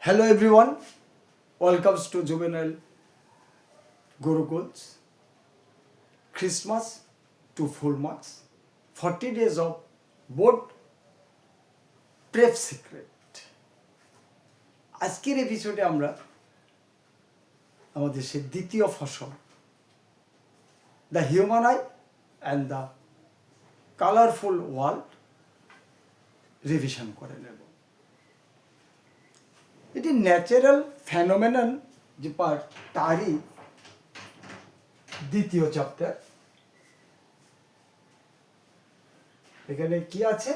Hello everyone, welcome to Juvenile Gurukuls. Christmas to full marks, 40 days of board prep secret. আজকের এপিসোডে আমরা আমাদের সেই দ্বিতীয় ফসল the human eye and the colourful world revision করে নেব। এটি ন্যাচারাল ফেনোমেনন যে পার্ট তারই দ্বিতীয় চ্যাপ্টার। এখানে কি আছে?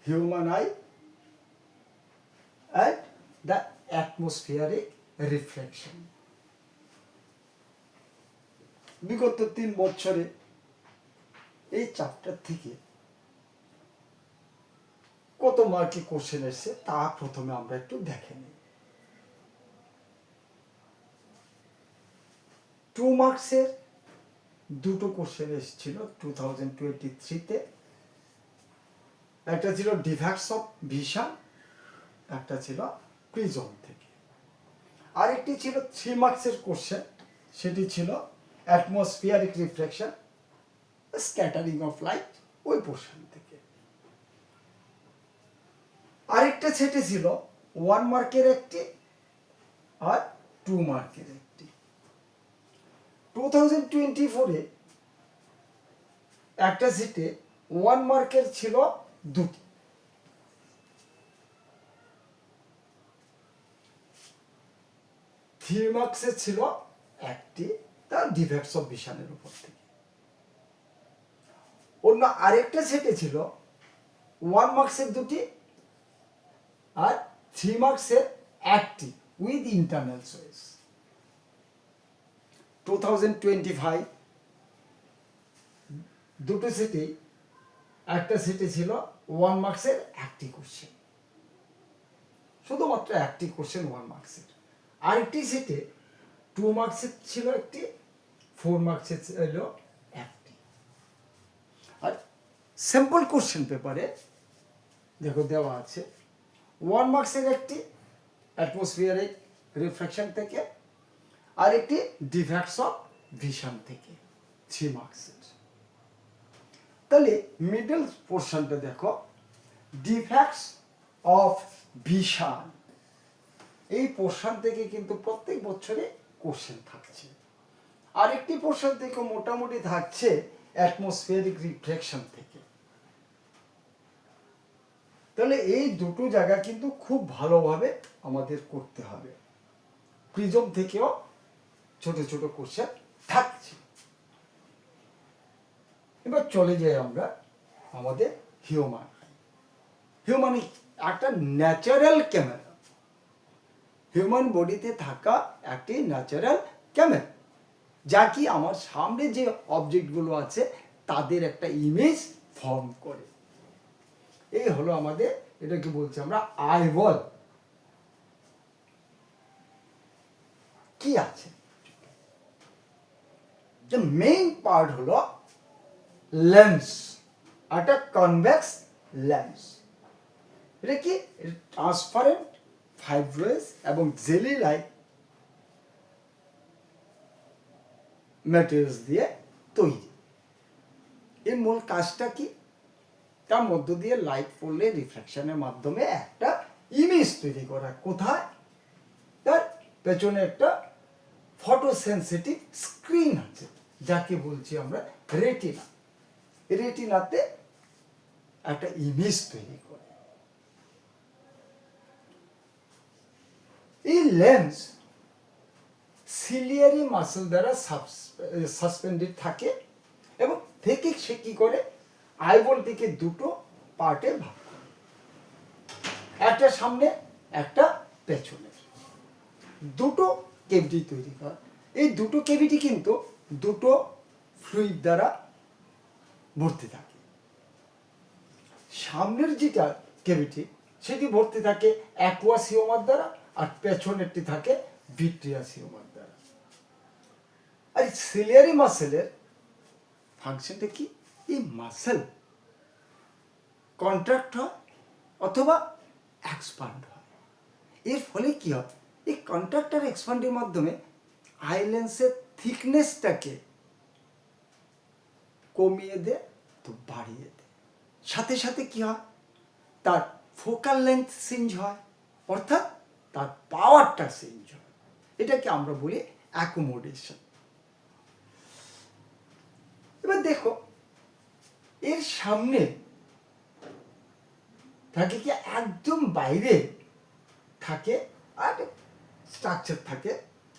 Human eye and the atmospheric reflection. বিগত 3 বছরে এই চ্যাপ্টার থেকে কত মার্কে কোশ্চেন এসেছে তা প্রথমে আমরা একটু দেখে নিই। 2 মার্কসের দুটো কোশ্চেন এসেছিল 2023-তে। একটা ছিল ডিফেক্টস অফ ভিশন, একটা ছিল প্রিজম থেকে। আরেকটি ছিল 3 মার্কসের কোশ্চেন, সেটি ছিল atmospheric reflection, scattering of light, ওই পোর্শন থেকে। আরেকটা সেটে ছিল 1 মার্কের একটি আর 2 মার্কের একটি। 2024-এ একটা সেটে 1 মার্কের ছিল 2টি, থ্রি মার্কসের ছিল একটি, তার ডিফেক্টস অফ ভিশনের উপর থেকে। অন্য আরেকটা সেটে ছিল 1 মার্কসের 2টি আর 3 মার্কসের একটি উইথ ইন্টারনাল চয়েস। 2025 দুটো সেটে, একটা সেটে ছিল 1 মার্কসের একটি কোশ্চেন, শুধুমাত্র একটি কোশ্চেন 1 মার্কসের। আরেকটি সেটে 2 মার্কসের ছিল একটি, 4 মার্কসের ছিল একটি। আর সিম্পল কোশ্চেন পেপারে দেখো দেওয়া আছে 1 মার্কসের একটি অ্যাটমসফিয়ারিক রিফ্লেকশন থেকে আর একটি ডিফেক্টস অফ ভিশন থেকে 3 মার্কসের। তাহলে মিডল পোর্শনটা দেখো, ডিফেক্টস অফ ভিশন, এই পোর্শন থেকে কিন্তু প্রত্যেক বছরে কোশ্চেন থাকছে। আরেকটি পোর্শন থেকে মোটামুটি থাকছে অ্যাটমসফিয়ারিক রিফ্লেকশন থেকে। তাহলে এই দুটো জায়গা কিন্তু খুব ভালোভাবে আমাদের করতে হবে। প্রিজম থেকেও ছোট ছোট কোশ্চেন থাকছে। এবার চলে যাই আমরা আমাদের হিউম্যান। হিউম্যান একটা ন্যাচারাল ক্যামেরা, হিউম্যান বডিতে থাকা একটি ন্যাচারাল ক্যামেরা, যা কি আমার সামনে যে অবজেক্টগুলো আছে তাদের একটা ইমেজ ফর্ম করে। এই হলো আমাদের, এটাকে বলছি আমরা আইবল। কি আছে? যে মেইন পার্ট হলো লেন্স, একটা কনভেক্স লেন্স। এটা কি? ট্রান্সপারেন্ট ফাইব্রাস এবং জেলি লাইক ম্যাটেরিয়ালস দিয়ে তৈরি। এর মূল কাজটা কি? তার মধ্য দিয়ে লাইট পড়লে রিফ্লেকশনের মাধ্যমে একটা ইমেজ তৈরি করা। কোথায়? তার পেছনে একটা ফটোসেন্সিটিভ স্ক্রিন আছে, যাকে বলছি আমরা রেটিনা। রেটিনাতে একটা ইমেজ তৈরি করে। এই লেন্স সিলিয়ারি মাসল দ্বারা সাসপেন্ডেড থাকে এবং থেকে সে কি করে আইবলটিকে দুটো পার্টে ভাগ করে, একটা সামনে একটা পেছনে, দুটো কেভিটি তৈরি করে। এই দুটো কেভিটি কিন্তু দুটো ফ্লুইড দ্বারা ভর্তি থাকে। সামনের যেটা কেভিটি সেটি ভর্তি থাকে অ্যাকুয়াস হিউমার দ্বারা, আর পেছনেরটি থাকে ভিট্রিয়াস হিউমার দ্বারা। আর সিলিয়ারি মাসেলের ফাংশনটা কি? এই মাসেল কন্ট্রাক্ট হয় অথবা এক্সপান্ড হয়। এর ফলে কি হয়, এই কন্ট্রাক্টর এক্সপান্ডের মাধ্যমে আই লেন্সের থিকনেসটাকে কমিয়ে দেয় তো বাড়িয়ে দেয়, সাথে সাথে কি হয়, তার ফোকাল লেন্থ চেঞ্জ হয়, অর্থাৎ তার পাওয়ারটা চেঞ্জ হয়। এটাকে আমরা বলি অ্যাকোমোডেশন। এবার দেখো, এর সামনে থাকে কি, একদম বাইরে থাকে আর স্ট্রাকচার থাকে,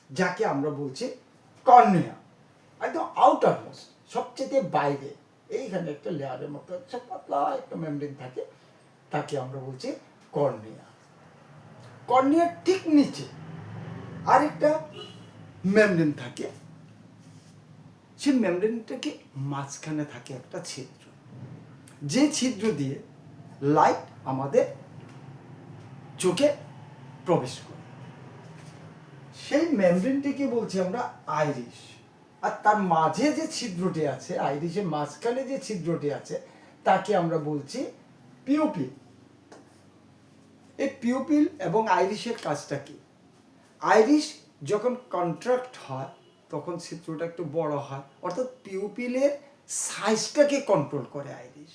যাকে আমরা বলছি কর্নিয়া, একদম আউটার মোস্ট, সবচেয়ে বাইরে এইখানে একটা লেয়ারের মতো একটা পাতলা একটা মেমব্রেন থাকে, তাকে আমরা বলছি কর্নিয়া। কর্নিয়ার ঠিক নিচে আরেকটা মেমব্রেন থাকে, সেই মেমব্রেনটাকে মাঝখানে থাকে একটা ছিদ্র, যে ছিদ্র দিয়ে লাইট আমাদের চোখে প্রবেশ করে। সেই মেমব্রেনটিকে বলছি আমরা আইরিশ। আর তার মাঝে যে ছিদ্রটি আছে, আইরিশের মাঝখানে যে ছিদ্রটি আছে, তাকে আমরা বলছি পিউপিল। এই পিউপিল এবং আইরিশের কাজটা কি, আইরিশ যখন কন্ট্রাক্ট হয় তখন ছিদ্রটা একটু বড় হয়, অর্থাৎ পিউপিলের সাইজটাকে কন্ট্রোল করে আইরিশ।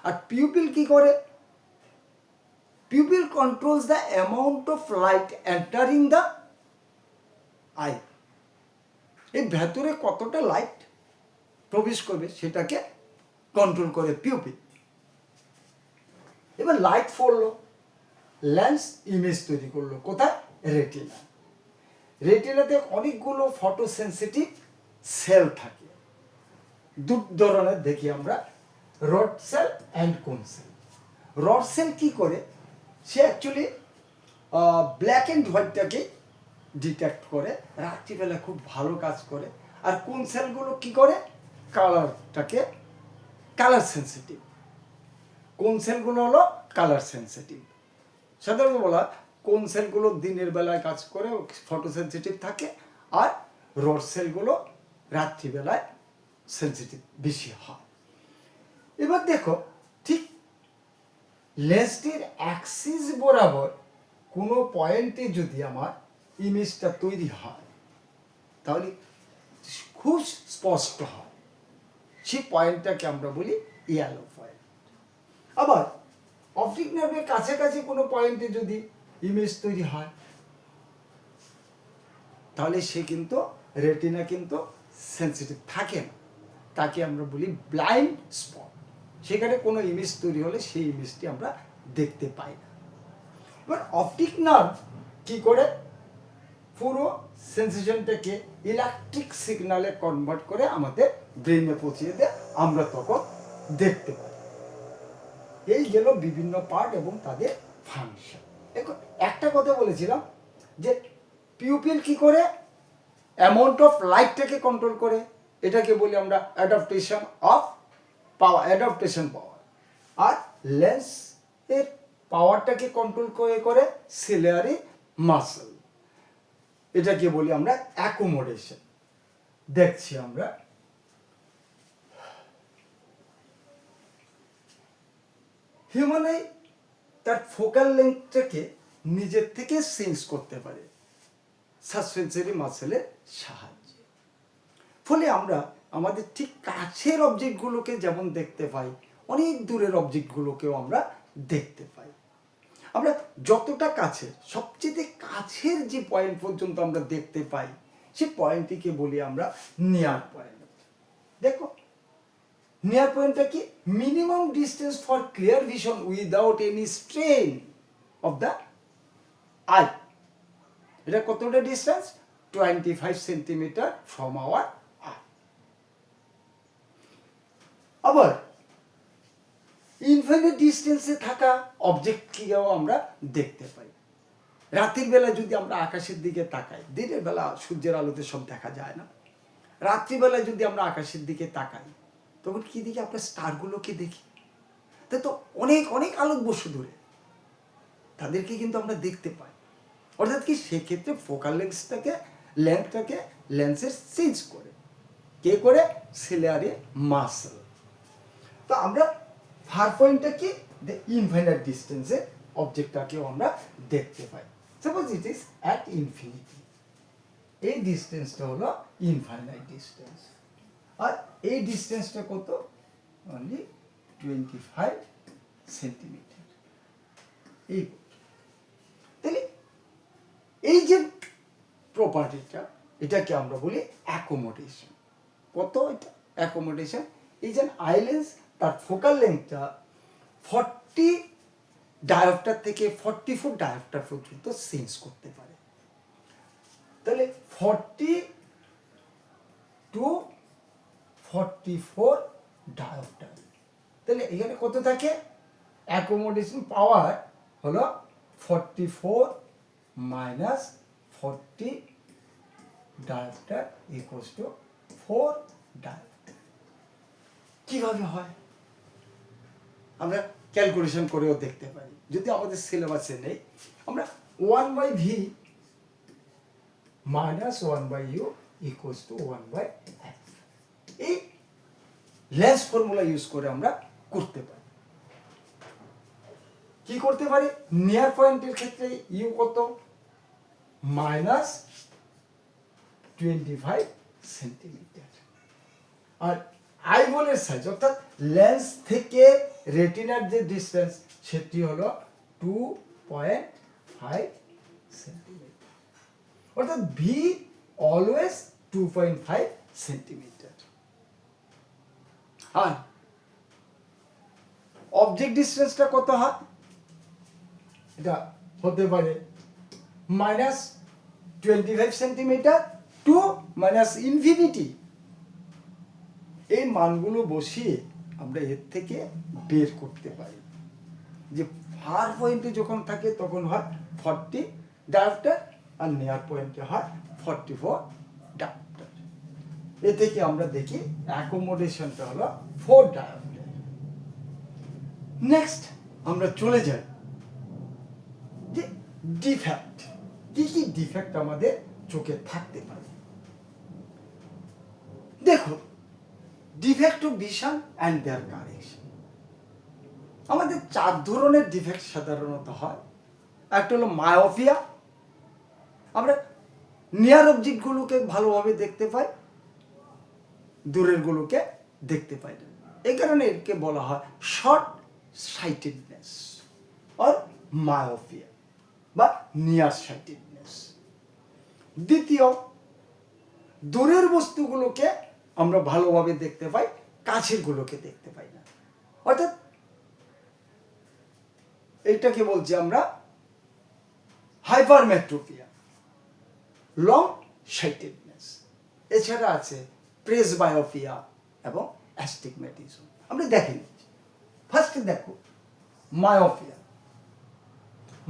আর পিউপিল কি করে, pupil controls the amount of light entering the eye. এই ভেতরে কতটা লাইট প্রবেশ করবে সেটাকে কন্ট্রোল করে পিউপিল। এবার লাইট পড়লো, লেন্স ইমেজ তৈরি করলো কোথায়, রেটিনা। রেটিনাতে অনেকগুলো ফটোসেন্সিটিভ সেল থাকে, দু ধরনের দেখি আমরা, রড সেল অ্যান্ড কোন সেল। রড সেল কি করে, সে অ্যাকচুয়ালি ব্ল্যাক অ্যান্ড হোয়াইটটাকে ডিটেক্ট করে, রাত্রিবেলা খুব ভালো কাজ করে। আর কোন সেলগুলো কি করে, কালারটাকে, কালার সেন্সিটিভ। কোন সেলগুলো হলো কালার সেন্সিটিভ। সাধারণত বলা, কোন সেলগুলো দিনের বেলায় কাজ করে, ফটোসেন্সিটিভ থাকে, আর রড সেলগুলো রাত্রিবেলায় সেন্সিটিভ বেশি হয়। এবার দেখো, ঠিক লেন্সটির অ্যাক্সিস বরাবর কোনো পয়েন্টে যদি আমার ইমেজটা তৈরি হয়, তাহলে খুব স্পষ্ট হয়, সেই পয়েন্টটাকে আমরা বলি ইয়েলো পয়েন্ট। আবার অপটিক নার্ভের কাছাকাছি কোনো পয়েন্টে যদি ইমেজ তৈরি হয়, তাহলে সে কিন্তু রেটিনা কিন্তু সেন্সিটিভ থাকে না, তাকে আমরা বলি ব্লাইন্ড স্পট। সেখানে কোনো ইমেজ তৈরি হলে সেই ইমেজটি আমরা দেখতে পাই না। এবার অপটিক নার্ভ কি করে, পুরো সেন্সেশনটাকে ইলেকট্রিক সিগন্যালে কনভার্ট করে আমাদের ব্রেনে পৌঁছিয়ে দেয়, আমরা তখন দেখতে পাই। এই গেল বিভিন্ন পার্ট এবং তাদের ফাংশন। এখন একটা কথা বলেছিলাম যে পিউপিল কি করে, অ্যামাউন্ট অফ লাইটটাকে কন্ট্রোল করে, এটাকে বলি আমরা adaptation of power, adaptation power. আর লেন্স এর পাওয়ারটাকে কন্ট্রোল করে সিলিয়ারি মাসল, এটাকে বলি আমরা অ্যাকোমোডেশন। দেখছি আমরা হিউম্যান আই তার ফোকাল লেন্থটাকে নিজের থেকে চেঞ্জ করতে পারে সাসপেন্সরি মাসেলের সাহায্যে। ফলে আমরা আমাদের ঠিক কাছের অবজেক্টগুলোকে যেমন দেখতে পাই, অনেক দূরের অবজেক্টগুলোকেও আমরা দেখতে পাই। আমরা যতটা কাছে, সবচেয়ে কাছের যে পয়েন্ট পর্যন্ত আমরা দেখতে পাই, সেই পয়েন্টটিকে বলি আমরা নিয়ার পয়েন্ট। দেখো, নিয়ার পয়েন্টটা কি, minimum distance for clear vision without any strain of the I. এটা কতটা distance, 25 centimetre from our I. আবার ইনফিনিট ডিস্টেন্সে থাকা অবজেক্টকেও আমরা দেখতে পাই। রাতের বেলা যদি আমরা আকাশের দিকে তাকাই, দিনের বেলা সূর্যের আলোতে সব দেখা যায় না, রাত্রিবেলায় যদি আমরা আকাশের দিকে তাকাই, তখন কি দেখি, আমরা স্টারগুলোকে দেখি। তাই তো অনেক অনেক আলোকবর্ষ দূরে, তাদেরকে কিন্তু আমরা দেখতে পাই। অর্থাৎ কি, সেক্ষেত্রে ফোকাল লেন্থটাকে লেন্সের চেঞ্জ করে, কে করে, সিলিয়ারি মাসল। তো আমরা ফার পয়েন্টটা কি, ইনফাইনাইট ডিস্টেন্সে অবজেক্টটাকেও আমরা দেখতে পাই। Suppose it is at infinity, এই ডিস্টেন্সটা হলো ইনফাইনাইট ডিস্টেন্স, আর এই ডিস্টেন্সটা কত, অনলি 25 সেন্টিমিটার। এই তাহলে এই যে প্রপার্টিটা, এটাকে আমরা বলি অ্যাকোমোডেশন। কত এটা অ্যাকোমোডেশন? এই যে আই লেন্স, তার ফোকাল লেন্থটা 40 ডায়োপ্টার থেকে 44 ডায়োপ্টার পর্যন্ত চেঞ্জ করতে পারে। তাহলে 40 to 44 ডায়োপ্টার, তাহলে এখানে কত থাকে? অ্যাকোমোডেশন পাওয়ার হলো 44 minus 40 dioptre equals to 4 dioptre. কিভাবে হয় আমরা ক্যালকুলেশন করেও দেখতে পারি, যদি আমাদের সিলেবাসে নেই। আমরা 1/v minus 1/u equals to 1/f, এই লেন্স ফর্মুলা ইউজ করে আমরা করতে পারি। কি করতে পারি? নিয়ার পয়েন্টের ক্ষেত্রে ইউ কত? -25 সেন্টিমিটার। আর আইবলের সাইজ অর্থাৎ লেন্স থেকে রেটিনার যে ডিস্টেন্স, সেটি হলো 2.5 সেন্টিমিটার, অর্থাৎ ভি অলওয়েজ 2.5 সেন্টিমিটার। আর অবজেক্ট ডিস্টেন্সটা কত হয়? এটা হতে পারে -25 সেন্টিমিটার টু ইনফিনিটি। এই মানগুলো বসিয়ে আমরা এর থেকে বের করতে পারি যে ফার পয়েন্টে যখন থাকে তখন হয় 40 ডায়োপ্টার, আর নিয়ার পয়েন্টে হয় 44 ডায়োপ্টার। এ থেকে আমরা দেখি অ্যাকোমোডেশনটা হলো 4 ডায়োপ্টার। নেক্সট আমরা চলে যাই যে ডিফেক্ট, কি কি ডিফেক্ট আমাদের চোখে থাকতে পারে। দেখো, defect of vision and their correction. আমাদের 4 ধরনের ডিফেক্ট সাধারণত হয়। একটা হলো মায়োপিয়া, আমরা নিয়ার অবজেক্টগুলোকে ভালোভাবে দেখতে পাই, দূরের গুলোকে দেখতে পাই না। এই কারণে একে বলা হয় শর্ট সাইটেডনেস অর মায়োপিয়া বা নিয়ার সাইটেডনেস। দ্বিতীয়, দূরের বস্তুগুলোকে আমরা ভালোভাবে দেখতে পাই, কাছের গুলোকে দেখতে পাই না, অর্থাৎ এইটাকে বলছি আমরা হাইপারমেট্রোপিয়া, লং সাইটেডনেস। এছাড়া আছে প্রেসবায়োপিয়া এবং অ্যাস্টিগম্যাটিজম। আমরা দেখে নিচ্ছি। ফার্স্টে দেখো মায়োপিয়া।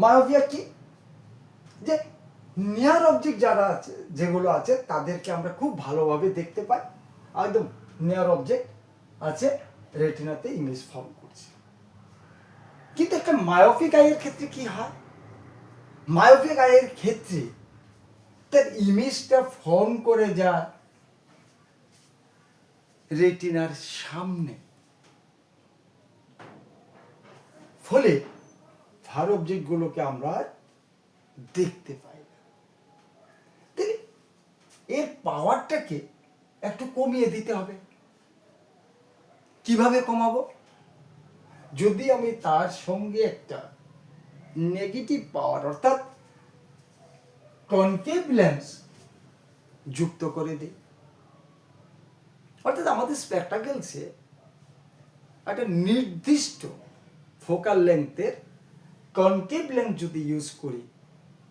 মায়োপিয়া কি? যে নিয়ার অবজেক্ট যারা আছে, যেগুলো আছে, তাদেরকে আমরা খুব ভালোভাবে দেখতে পাই, একদম নিয়ার অবজেক্ট আছে, রেটিনাতে ইমেজ ফর্ম করছে। কিন্তু একটা মায়োপিক আইয়ের ক্ষেত্রে কি হয়? মায়োপিক আইয়ের ক্ষেত্রে তার ইমেজটা ফর্ম করে যায় রেটিনার সামনে, ফলে ফার অবজেক্টগুলোকে আমরা দেখতে পাই না। তাহলে এর পাওয়ারটাকে একটু কমিয়ে দিতে হবে। কিভাবে কমাবো? যদি আমি তার সঙ্গে একটা নেগেটিভ পাওয়ার অর্থাৎ কনকেভ লেন্স যুক্ত করে দিই, অর্থাৎ আমাদের স্পেকটাকেলসে একটা নির্দিষ্ট ফোকাল লেন্থের কনকেভ লেন্স যদি ইউজ করি,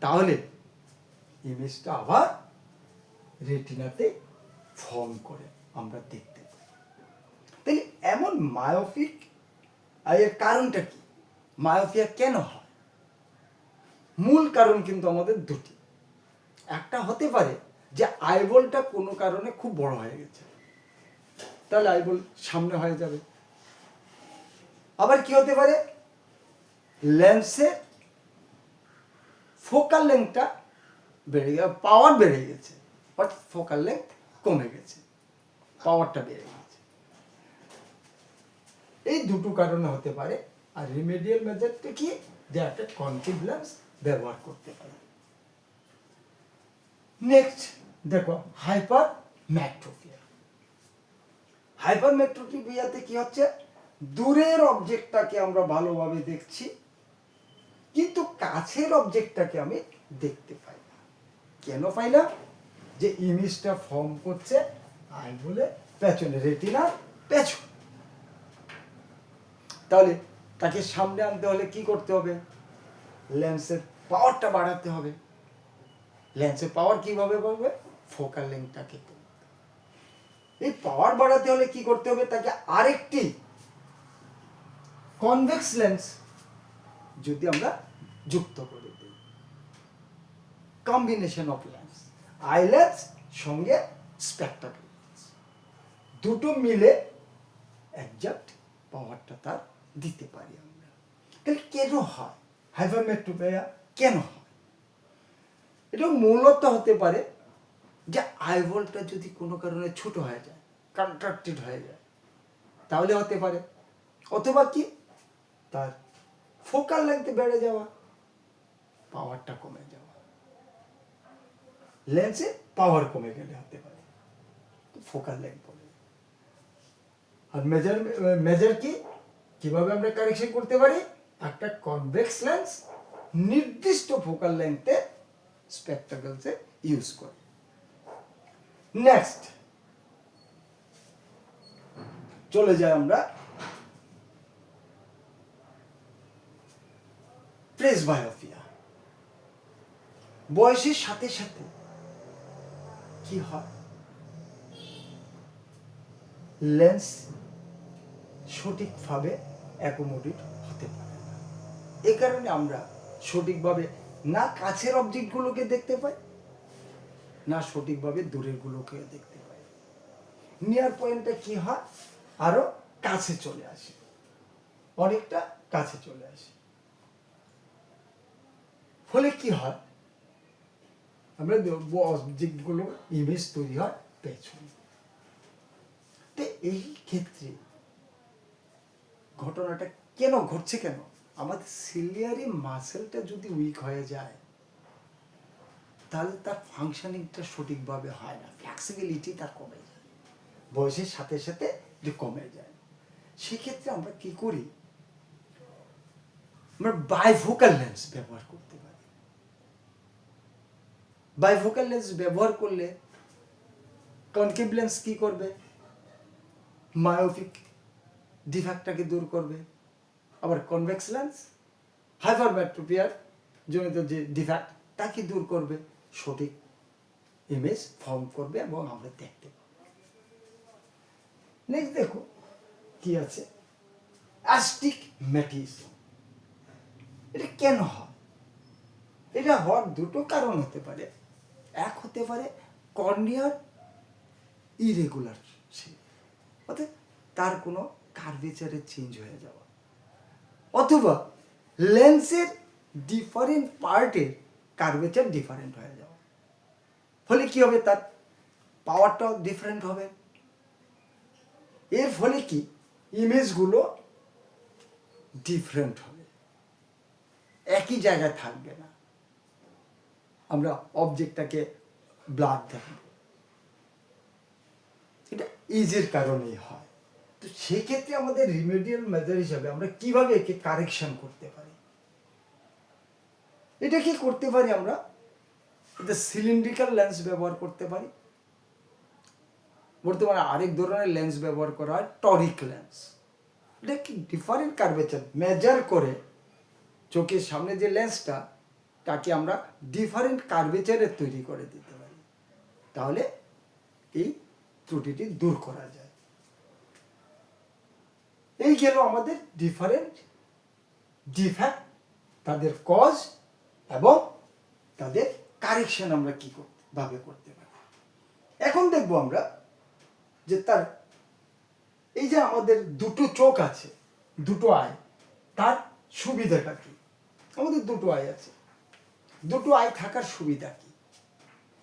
তাহলে ইমেজটা আবার রেটিনাতে ফর্ম করে আমরা দেখতে পাই। তাহলে এমন মায়োপিক আইয়ের কারণটা কি? মায়োপিয়া কেন হয়? মূল কারণ কিন্তু আমাদের দুটি। একটা হতে পারে যে আইবলটা কোনো কারণে খুব বড় হয়ে গেছে, তাহলে আইবল সামনে হয়ে যাবে। আবার কি হতে পারে? লেন্সের ফোকাল লেন্থটা বেড়ে গেছে, পাওয়ার বেড়ে গেছে, অর্থাৎ ফোকাল লেন্থ কমে গেছে, পাওয়ারটা বেড়ে গেছে। এই দুটো কারণে হতে পারে। আর রিমেডিয়াল মেজারটা কি? যে একটা কনকেভ লেন্স ব্যবহার করতে পারে। নেক্সট দেখো হাইপারমেট্রোপিয়া। হাইপারমেট্রোপিয়াতে কি হচ্ছে, দূরের অবজেক্টটাকে আমরা ভালোভাবে দেখছি, কিন্তু কাছের অবজেক্টটাকে আমি দেখতে পাই না। কেন পাই না? যে ইমেজটা ফর্ম করছে আই বলে পেছনে, রেটিনার পেছন। তাহলে তাকে সামনে আনতে হলে কি করতে হবে? লেন্সের পাওয়ারটা বাড়াতে হবে। লেন্সের পাওয়ার কিভাবে বাড়বে? ফোকাল লেন্থটাকে। এই পাওয়ার বাড়াতে হলে কি করতে হবে? তাকে আরেকটি কনভেক্স লেন্স যদি আমরা যুক্ত করে দিই, combination of lens, I lens সঙ্গে স্পেকটাকেল লেন্স, দুটো মিলে একজাক্ট পাওয়ারটা তার দিতে পারি আমরা। তাহলে কেন হয় হাইপারমেট্রোপিয়া? কেন হয়? এটা মূলত হতে পারে যে আইবলটা যদি কোনো কারণে ছোট হয়ে যায়, কন্ট্রাক্টেড হয়ে যায়, তাহলে হতে পারে। অথবা কি, তার ফোকাল লেন্থ বেড়ে যাওয়া, পাওয়ারটা কমে যাওয়া, লেন্সে পাওয়ার কমে গেলে হতে পারে ফোকাল লেন্থ কমে। আর মেজার কি, কিভাবে আমরা কারেকশন করতে পারি? একটা কনভেক্স লেন্স নির্দিষ্ট ফোকাল লেন্থে স্পেকটাকেলসে ইউজ করে। নেক্সট চলে যাই আমরা প্রেসবায়োপিয়া। বয়সের সাথে সাথে কি হয়, লেন্স সঠিকভাবে অ্যাকোমোডেট হতে পারে না। এই কারণে আমরা সঠিকভাবে না কাছের অবজেক্টগুলোকে দেখতে পাই, না সঠিকভাবে দূরের গুলোকে দেখতে পাই। নিয়ার পয়েন্টটা কি হয়, আরো কাছে চলে আসে, অনেকটা কাছে চলে আসে। ফলে কি হয়, আমরা অবজেক্টগুলো ইমেজ তৈরি হয় পেছনে। তো এই ক্ষেত্রে ঘটনাটা কেন ঘটছে? কেন? আমাদের সিলিয়ারি মাসেলটা যদি উইক হয়ে যায়, তাহলে তার ফাংশনিংটা সঠিকভাবে হয় না, ফ্লেক্সিবিলিটি তার কমে যায়, বয়সের সাথে সাথে যে কমে যায়। সেক্ষেত্রে আমরা কি করি, আমরা বাইফোকাল লেন্স ব্যবহার করতে পারি। বাইফোকাল লেন্স ব্যবহার করলে কনকেভ লেন্স কি করবে? মায়োপিক ডিফেক্টটাকে দূর করবে। আবার কনভেক্স লেন্স হাইপারমেট্রোপিয়ার জনিত যে ডিফেক্ট তাকে দূর করবে, সঠিক ইমেজ ফর্ম করবে এবং আমরা দেখতে পাবো। নেক্সট দেখো কি আছে, অ্যাস্টিগম্যাটিজম। এটা কেন হয়? এটা হওয়ার দুটো কারণ হতে পারে। এক হতে পারে কর্নিয়ার ইরেগুলার শেপ, অর্থাৎ তার কোনো কার্ভেচারে চেঞ্জ হয়ে যাওয়া, অথবা লেন্সের ডিফারেন্ট পার্টের কার্ভেচার ডিফারেন্ট হয়ে যাওয়া। ফলে কি হবে, তার পাওয়ারটাও ডিফারেন্ট হবে। এর ফলে কি, ইমেজগুলো ডিফারেন্ট হবে, একই জায়গায় থাকবে না, আমরা অবজেক্টটাকে ব্লার দেখব। এটা ইজের কারণেই হয়। তো সেক্ষেত্রে আমাদের রিমেডিয়াল মেজার হিসাবে আমরা কিভাবে একে কারেকশন করতে পারি? এটা কি করতে পারি, আমরা এটা সিলিন্ড্রিক্যাল লেন্স ব্যবহার করতে পারি। বর্তমানে আরেক ধরনের লেন্স ব্যবহার করা হয়, টরিক লেন্স। এটা কি ডিফারেন্ট কার্ভেচার মেজার করে চোখের সামনে যে লেন্সটা, তাকে আমরা ডিফারেন্ট কার্ভেচারে তৈরি করে দিতে পারি, তাহলে এই ত্রুটিটি দূর করা যায়। এই গেল আমাদের ডিফারেন্ট ডিফেক্ট, তাদের কজ এবং তাদের কারেকশন আমরা কি ভাবে করতে পারি। এখন দেখব আমরা যে তার এই যে আমাদের দুটো চোখ আছে, দুটো আই, তার সুবিধাটা কি? আমাদের দুটো আই আছে, দুটো আই থাকার সুবিধা কি?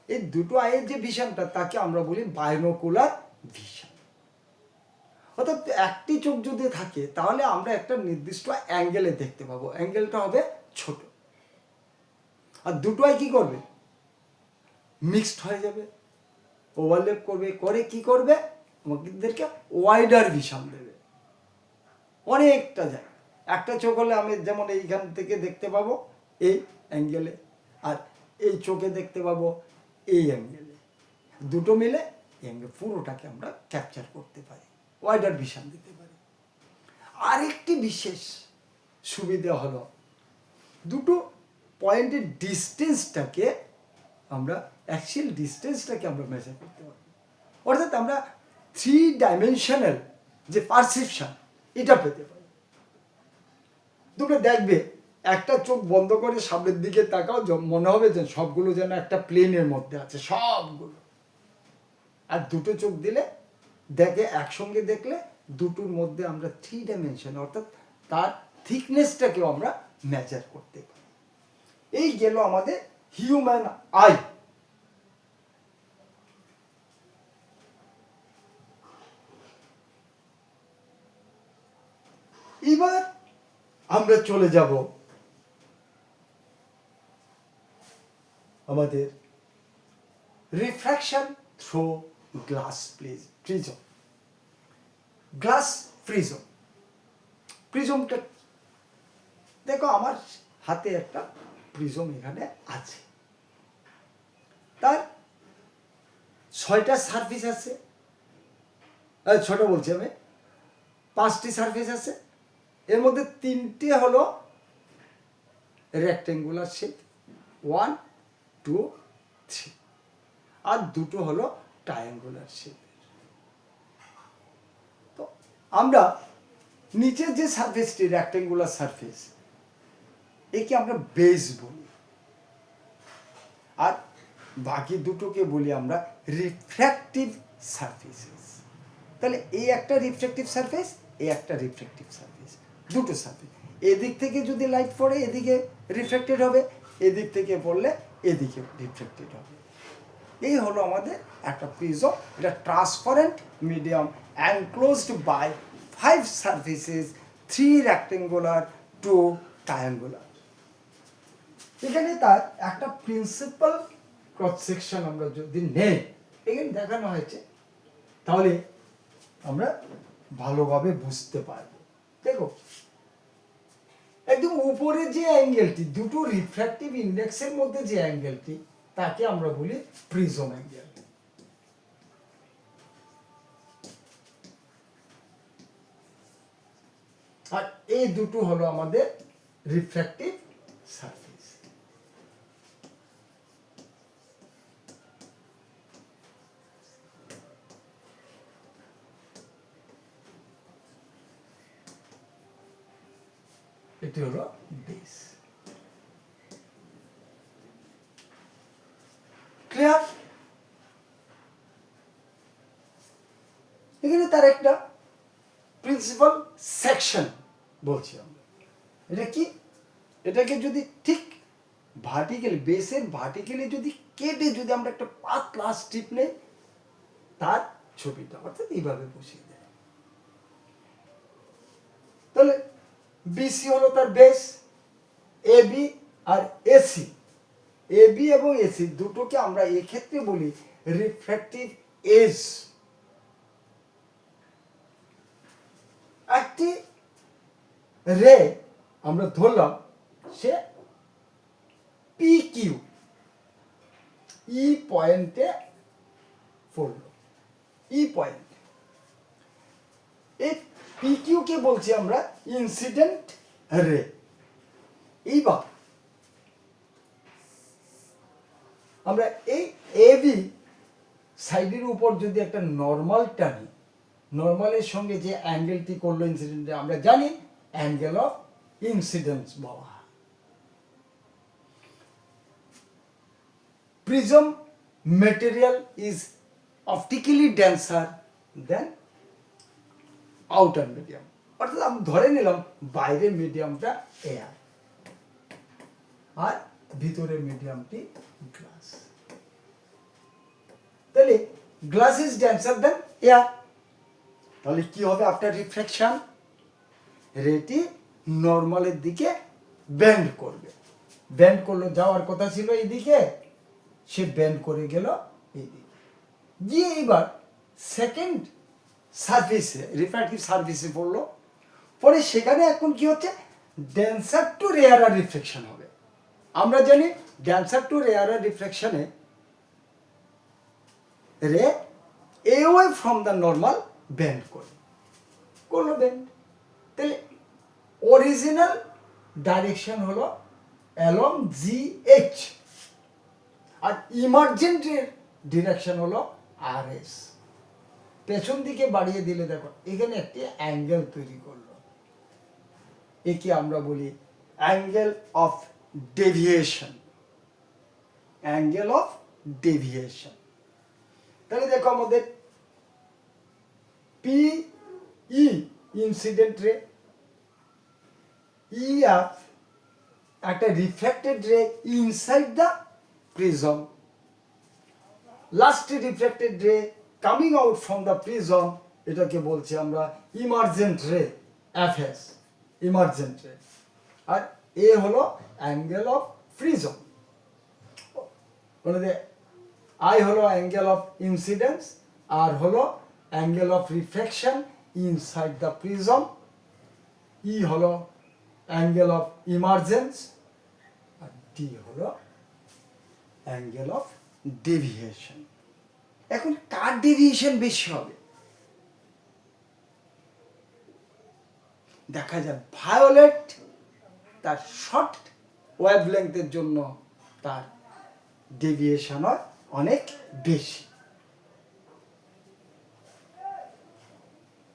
এই দুটো আইয়ের যে ভিশনটা, তাকে আমরা বলি বাইনোকুলার ভিশন। অর্থাৎ একটি চোখ যদি থাকে, তাহলে আমরা একটা নির্দিষ্ট অ্যাঙ্গেলে দেখতে পাবো, অ্যাঙ্গেলটা হবে ছোট। আর দুটো আই কি করবে? মিক্সড হয়ে যাবে, ওভারল্যাপ করবে, করে কি করবে, আমাদেরকে ওয়াইডার ভিশন দেবে, অনেকটা যায়। একটা চোখ হলে আমি যেমন এইখান থেকে দেখতে পাবো এই অ্যাঙ্গেলে, আর এই চোখে দেখতে পাবো এই অ্যাঙ্গেলে, দুটো মিলে পুরোটাকে আমরা ক্যাপচার করতে পারি, ওয়াইডার ভিশন দিতে পারি। আরেকটি বিশেষ সুবিধা হলো দুটো পয়েন্টের ডিস্টেন্সটাকে আমরা অ্যাকচুয়াল ডিস্টেন্সটাকে আমরা মেজার করতে পারি, অর্থাৎ আমরা 3 ডাইমেনশনাল যে পারসেপশন এটা পেতে পারি। তোমরা দেখবে একটা চোখ বন্ধ করে সামনের দিকে তাকাও, মনে হবে যে সবগুলো যেন একটা প্লেনের মধ্যে আছে সবগুলো, আর দুটো চোখ দিলে দেখে একসঙ্গে দেখলে দুটোর মধ্যে আমরা 3 ডাইমেনশন অর্থাৎ তার থিকনেসটাকেও আমরা মেজার করতে পারি। এই গেল আমাদের হিউম্যান আই। এবার আমরা চলে যাব আমাদের refraction through glass prism. Glass prism, প্রিজমটা দেখো আমার হাতে একটা প্রিজম এখানে আছে, তার 6টা সারফেস আছে, 6টা বলছি আমি, 5টি সারফেস আছে, এর মধ্যে 3টে হলো রেক্টেঙ্গুলার শেপ 1, 2, 3, আর দুটো হলো ট্রায়াঙ্গুলার শেপ। তো আমরা নিচের যে সারফেসটি রেক্টেঙ্গুলার সারফেস, একে আমরা বেস বলি, আর বাকি দুটোকে বলি আমরা রিফ্র্যাক্টিভ সারফেসেস। তাহলে এই একটা রিফ্র্যাক্টিভ সারফেস, এই একটা রিফ্র্যাক্টিভ সারফেস, দুটো সারফেস। এদিক থেকে যদি লাইট পড়ে এদিকে রিফ্লেক্টেড হবে, এদিক থেকে পড়লে এদিকে রিফ্লেক্টেড হবে। এই হলো আমাদের একটা প্রিজম। এটা transparent medium enclosed by 5 surfaces, 3 rectangular, 2 triangular. এখানে তার একটা প্রিন্সিপাল ক্রস সেকশন আমরা যদি নেই, এখানে দেখানো হয়েছে, তাহলে আমরা ভালোভাবে বুঝতে পারবো। দেখো একদম উপরে যে অ্যাঙ্গেলটি, দুটো রিফ্র্যাক্টিভ ইন্ডেক্সের মধ্যে যে অ্যাঙ্গেলটি, তাকে আমরা বলি প্রিজম অ্যাঙ্গেল। আর এই দুটো হলো আমাদের রিফ্র্যাক্টিভ সারফেস। এটি হলো বেস। ক্লিয়ার? এখানে তার একটা প্রিন্সিপাল সেকশন বলছি আমরা। এটা কি? এটাকে যদি ঠিক ভার্টিক্যালি, বেসের ভার্টিক্যালি যদি কেটে যদি আমরা একটা পাতলা স্ট্রিপ নেই, তার ছবিটা অর্থাৎ এইভাবে বসিয়ে দেয়। তাহলে বিসি হলো তার বেস, এবি আর এসি, এবি এবং এসি দুটোকে আমরা এক্ষেত্রে বলি রিফ্র্যাক্টিভ এজ। একটি রে আমরা ধরলাম সে পি কিউ, ই পয়েন্টে পড়লো, ই পয়েন্ট। এই পি কিউ কে বলছি আমরা ইনসিডেন্ট রে। এইবার আমরা এই এবি সাইডের উপর যদি একটা নর্মাল টানি, নর্মালের সঙ্গে যে অ্যাঙ্গেলটি করলো ইনসিডেন্টে, আমরা জানি অ্যাঙ্গেল অফ ইনসিডেন্স বলা হয়। Prism material is optically denser than outer medium, অর্থাৎ আমি ধরে নিলাম বাইরের মিডিয়ামটা এয়ার আর ভিতরের মিডিয়ামটি গ্লাস। তাহলে glass is denser than air. তাহলে কি হবে আফটার রিফ্লেকশন? রেটি নর্মালের দিকে বেন্ড করবে। বেন্ড করলো, যাওয়ার কথা ছিল এইদিকে, সে বেন্ড করে গেল এইদিকে, গিয়ে এবার সেকেন্ড সার্ভিসে রিফ্র্যাক্টিভ সার্ভিসে পড়লো, পরে সেখানে এখন কি হচ্ছে, ডেন্সার টু রেয়ারার রিফ্লেকশন হবে। আমরা জানি ডেন্সার টু রেয়ারার রিফ্লেকশনে রে away from the normal bend করলো বেন্ড, তাহলে অরিজিনাল ডাইরেকশন হলো অ্যালং GH, আর ইমার্জেন্টের ডিরেকশন হলো RS। পেছন দিকে বাড়িয়ে দিলে দেখো এখানে একটি অ্যাঙ্গেল তৈরি করলো, একে আমরা বলি angle of deviation, angle of deviation. তাহলে দেখো আমাদের PE ইনসিডেন্ট রে, EF একটা reflected ray inside the prism, last reflected ray coming out from the prism, এটাকে বলছি আমরা ইমার্জেন্ট রে, FS ইমার্জেন্ট রে। আর এ হলো অ্যাঙ্গেল অফ প্রিজম, বলে I হলো অ্যাঙ্গেল অফ ইনসিডেন্স, আর হলো angle of reflection inside the prism, e হলো অ্যাঙ্গেল অফ ইমার্জেন্স, আর ডি হলো অ্যাঙ্গেল অফ ডেভিয়েশন। এখন কার ডেভিয়েশন বেশি হবে? দেখা যায় ভায়োলেট তার শর্ট ওয়েভলেংথের জন্য তার ডেভিয়েশন হয় অনেক বেশি।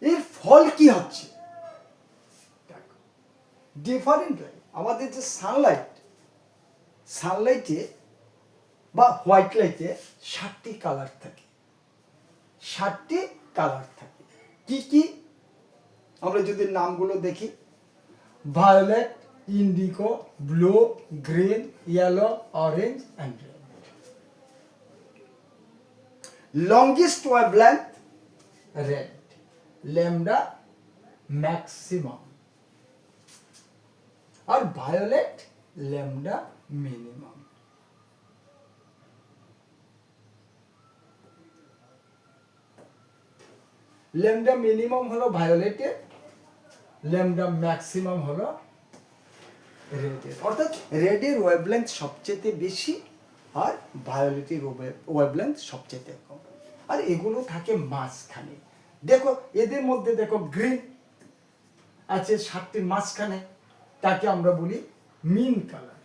এর ফল কি হচ্ছে? ডিফারেন্ট লাইট, আমাদের যে সানলাইটে বা হোয়াইট লাইটে 7টি কালার থাকে, 7টি কালার থাকে। কি কি আমরা যদি নামগুলো দেখি, violet, indigo, blue, green, yellow, orange and red. Longest wavelength red, lambda maximum, আর violet lambda minimum. Lambda minimum হলো ভায়োলেটের, ল্যামডা ম্যাক্সিমাম হলো রেডের। অর্থাৎ রেডের ওয়েভলেংথ সবচেয়ে বেশি আর ভায়োলেটের ওয়েভলেংথ সবচেয়ে কম। আর এগুলো থাকে মাঝখানে। দেখো এদের মধ্যে দেখো গ্রিন আছে 7টির মাঝখানে, তাকে আমরা বলি মিন কালার,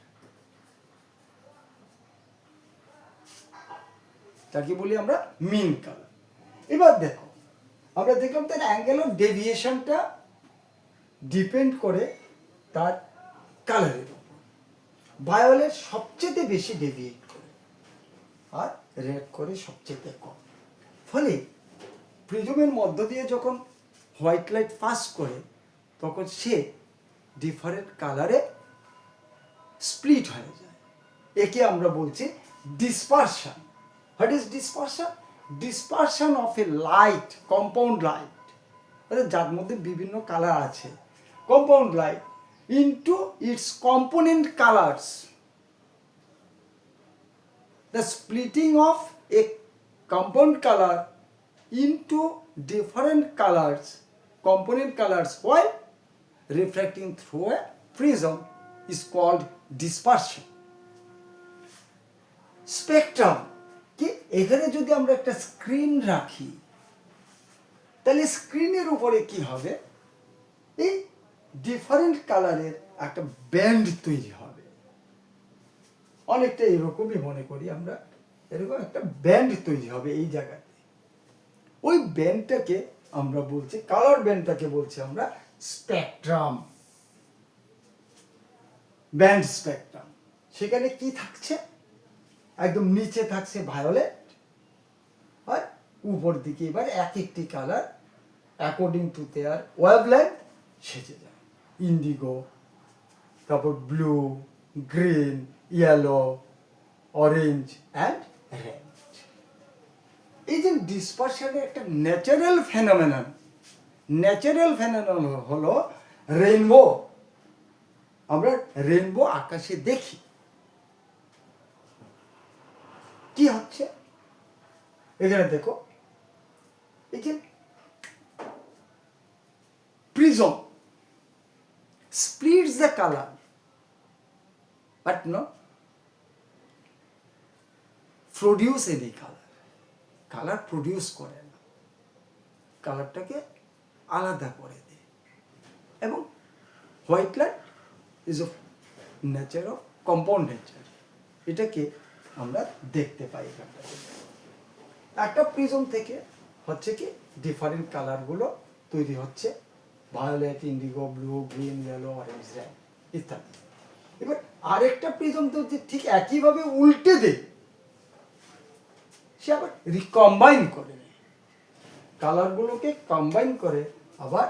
তাকে বলি আমরা মিন কালার। এবার দেখো আমরা দেখলাম তার অ্যাঙ্গেল অফ ডেভিয়েশনটা ডিপেন্ড করে তার কালারের উপর। ভায়োলেট সবচেয়ে বেশি ডেভিয়েট করে আর রেড করে সবচেয়ে কম। ফলে প্রিজমের মধ্য দিয়ে যখন হোয়াইট লাইট পাস করে তখন সে ডিফারেন্ট কালারে স্প্লিট হয়ে যায়। একে আমরা বলছি dispersion. What is dispersion? Dispersion of A light, compound light, যার মধ্যে বিভিন্ন কালার আছে, compound light into its component colors. The splitting of a compound color into different colors, component colors, while refracting through a prism is called dispersion. Spectrum কি এখানে যদি আমরা একটা screen রাখি তাহলে স্ক্রিনের উপরে কি হবে, এই ডিফারেন্ট কালারের একটা ব্যান্ড তৈরি হবে। অনেকটা এরকমই মনে করি আমরা, এরকম একটা ব্যান্ড তৈরি হবে এই জায়গাতে। ওই ব্যান্ডটাকে আমরা বলছি, কালার ব্যান্ডটাকে বলছি আমরা স্পেকট্রাম, ব্যান্ড স্পেকট্রাম। সেখানে কি থাকছে, একদম নিচে থাকছে ভায়োলেট, আর উপর দিকে এবার এক একটি colour according to their wavelength সেজে যায়। ইন্ডিগো, তারপর blue, green, yellow, orange and red. এই যে ডিসপারশনের একটা ন্যাচারাল ফেনোমেনন, ন্যাচারাল ফেনোমেনন হলো রেইনবো। আমরা রেইনবো আকাশে দেখি, কি হচ্ছে এখানে দেখো, এই যে prism splits the color but not produce any color produce করে না, কালারটাকে আলাদা করে দেয়। এবং white light is of nature of compound nature, এটাকে আমরা দেখতে পাই এখানটাতে। একটা প্রিজম থেকে হচ্ছে কি ডিফারেন্ট কালারগুলো তৈরি হচ্ছে, violet, indigo, blue, green, yellow, orange, red ইত্যাদি। এবার আরেকটা প্রিজম তো ঠিক একইভাবে উল্টে দেয়, সে আবার রিকম্বাইন করে নেয়, কালারগুলোকে কম্বাইন করে আবার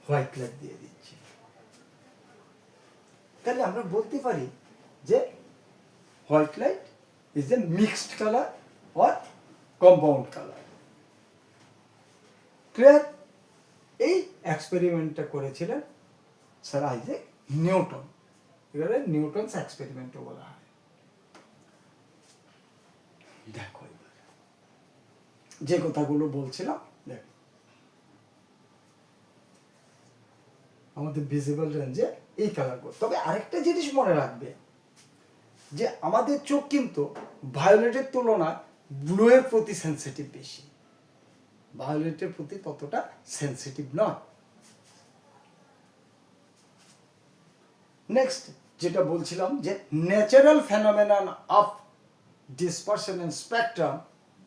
হোয়াইট লাইট দিয়ে দিচ্ছে। তাহলে আমরা বলতে পারি যে white light is a mixed colour or compound colour. Clear? এই এক্সপেরিমেন্টটা করেছিলেন স্যার আইজ্যাক নিউটন, এবারে নিউটনস এক্সপেরিমেন্টও বলা হয়। দেখো এবার যে কথাগুলো বলছিলাম, দেখো আমাদের ভিজিবল রেঞ্জে এই কালারগুলো। তবে আরেকটা জিনিস মনে রাখবে যে আমাদের চোখ কিন্তু ভায়োলেটের তুলনায় ব্লু এর প্রতি সেন্সিটিভ বেশি, ভায়োলেটের প্রতি ততটা সেন্সিটিভ নয়। নেক্সট যেটা বলছিলাম যে natural phenomenon of dispersion and spectrum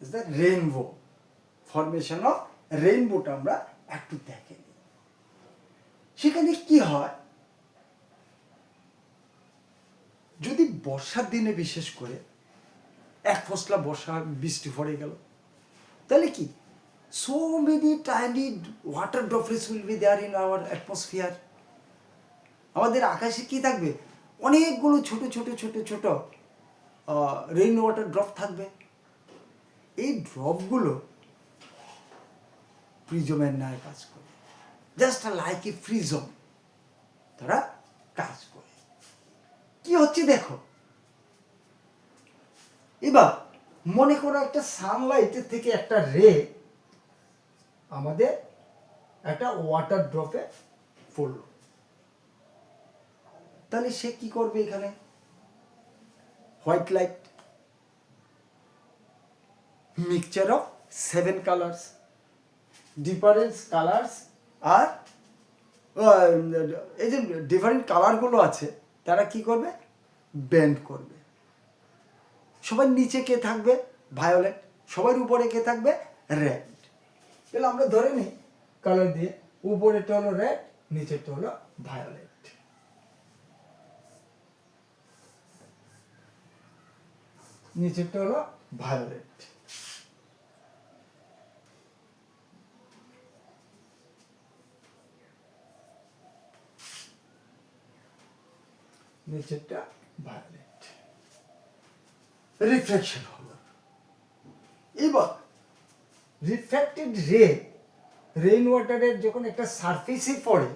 is the rainbow. Formation of রেইনবোটা আমরা একটু দেখে নিই। সেখানে কি হয়, যদি বর্ষার দিনে বিশেষ করে এক ফসলা বর্ষা বৃষ্টি পড়ে গেল, তাহলে কি so many tiny water droplets will be there in our atmosphere. আমাদের আকাশে কি থাকবে, অনেকগুলো ছোট ছোট ছোট ছোট রেইন ওয়াটার ড্রপ থাকবে। এই ড্রপগুলো প্রিজমের ন্যায় কাজ করে, জাস্ট লাইক এ প্রিজম তারা কাজ করে। কি হচ্ছে দেখো, এবার মনে করো একটা সানলাইটের থেকে একটা রে আমাদের একটা ওয়াটার ড্রপে পড়লো, তাহলে সে কি করবে, এখানে white light mixture of 7 colours, different colours, আর এই যে ডিফারেন্ট কালারগুলো আছে তারা কি করবে, বেন্ড করবে। সবার নিচে কে থাকবে, ভায়োলেট, সবার উপরে কে থাকবে, রেড। তাহলে আমরা ধরে নিই কালার দিয়ে, উপরেটা হলো রেড, নিচেরটা হলো ভায়োলেট। নিচেরটা হলো ভায়োলেট। নিচেরটা ভায়োলেট। রিফ্লেকশন হলো। এবার রিফ্লেক্টেড রে রেইন ওয়াটারের যখন একটা সারফেসে পড়ে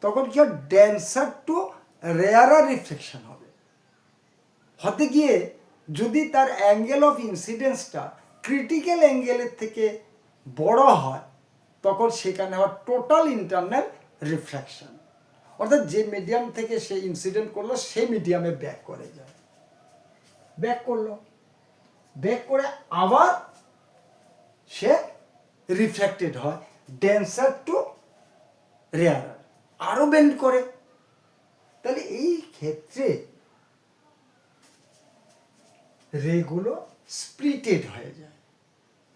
তখন কি হয়, ডেন্সার টু রেয়ারার রিফ্লেকশন হবে। হতে গিয়ে যদি তার অ্যাঙ্গেল অফ ইনসিডেন্সটা ক্রিটিক্যাল অ্যাঙ্গেলের থেকে বড় হয় তখন সেখানে হয় টোটাল ইন্টারনাল রিফ্লেকশন, অর্থাৎ যে মিডিয়াম থেকে সে ইনসিডেন্ট করলো সেই মিডিয়ামে ব্যাক করে যায়, ব্যাক করলো, ব্যাক করে আবার সে রিফ্লেক্টেড হয় ডেন্সার টু রেয়ারার, আরো বেন্ড করে। তাহলে এই ক্ষেত্রে রেগুলো স্প্লিটেড হয়ে যায়।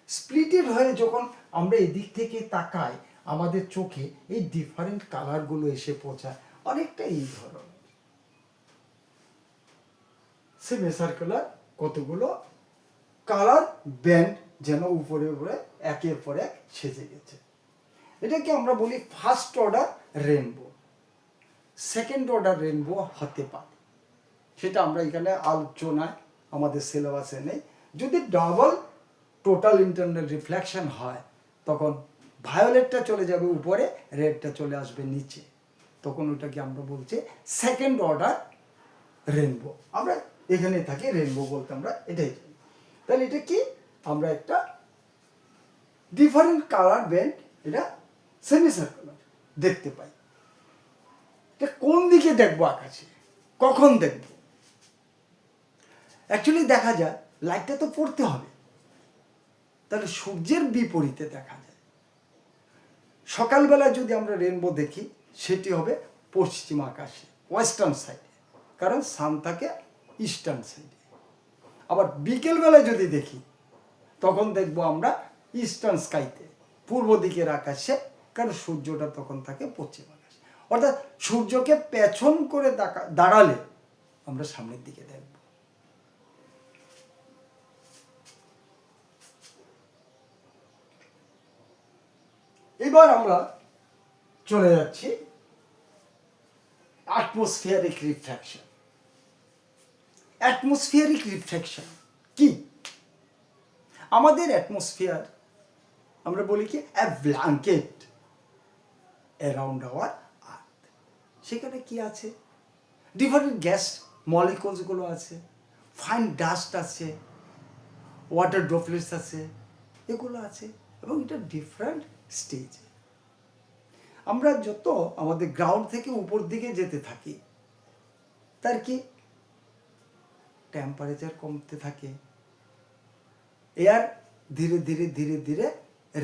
স্প্লিটেড হয়ে যখন আমরা এদিক থেকে তাকাই আমাদের চোখে এই ডিফারেন্ট কালারগুলো এসে পৌঁছায়, অনেকটা এই ধরনের সেমি সার্কুলার কতগুলো কালার ব্যান্ড যেন উপরে উপরে একের পর এক সেজে গেছে। এটাকে আমরা বলি first order rainbow. Second order rainbow হতে পারে, সেটা আমরা এখানে আলোচনায় আমাদের সিলেবাসে নেই। যদি ডাবল টোটাল ইন্টারনাল রিফ্লেকশন হয় তখন ভায়োলেটটা চলে যাবে উপরে, রেডটা চলে আসবে নিচে, তখন ওটাকে আমরা বলছি সেকেন্ড অর্ডার রেনবো। আমরা এখানে থাকি রেনবো বলতে আমরা এটাই জানি। তাহলে এটা কি, আমরা একটা ডিফারেন্ট কালার ব্যান্ড এটা সেমি সার্কুলার দেখতে পাই। এটা কোন দিকে দেখবো আকাশে, কখন দেখবো? অ্যাকচুয়ালি দেখা যায় লাইটটা তো পড়তে হবে, তাহলে সূর্যের বিপরীতে দেখা যায়। সকালবেলা যদি আমরা রেনবো দেখি সেটি হবে পশ্চিম আকাশে, ওয়েস্টার্ন সাইডে, কারণ সান থাকে ইস্টার্ন সাইডে। আবার বিকেলবেলা যদি দেখি তখন দেখবো আমরা ইস্টার্ন স্কাইতে, পূর্ব দিকের আকাশে, কারণ সূর্যটা তখন থাকে পশ্চিম আকাশে। অর্থাৎ সূর্যকে পেছন করে দাঁড়ালে আমরা সামনের দিকে দেখব। এবার আমরা চলে যাচ্ছি অ্যাটমসফিয়ারিক রিফ্র্যাকশন। অ্যাটমসফিয়ারিক রিফ্র্যাকশন কি? আমাদের অ্যাটমসফিয়ার আমরা বলি কি এ ব্ল্যাঙ্কেট অ্যারাউন্ড আওয়ার আর্থ। সেখানে কি আছে? ডিফারেন্ট গ্যাস মলিকুলসগুলো আছে, ফাইন ডাস্ট আছে, ওয়াটার ড্রপলেটস আছে, এগুলো আছে, এবং এটা ডিফারেন্ট স্টেজে। আমরা যত আমাদের গ্রাউন্ড থেকে উপর দিকে যেতে থাকি তার কি টেম্পারেচার কমতে থাকে, এয়ার ধীরে ধীরে ধীরে ধীরে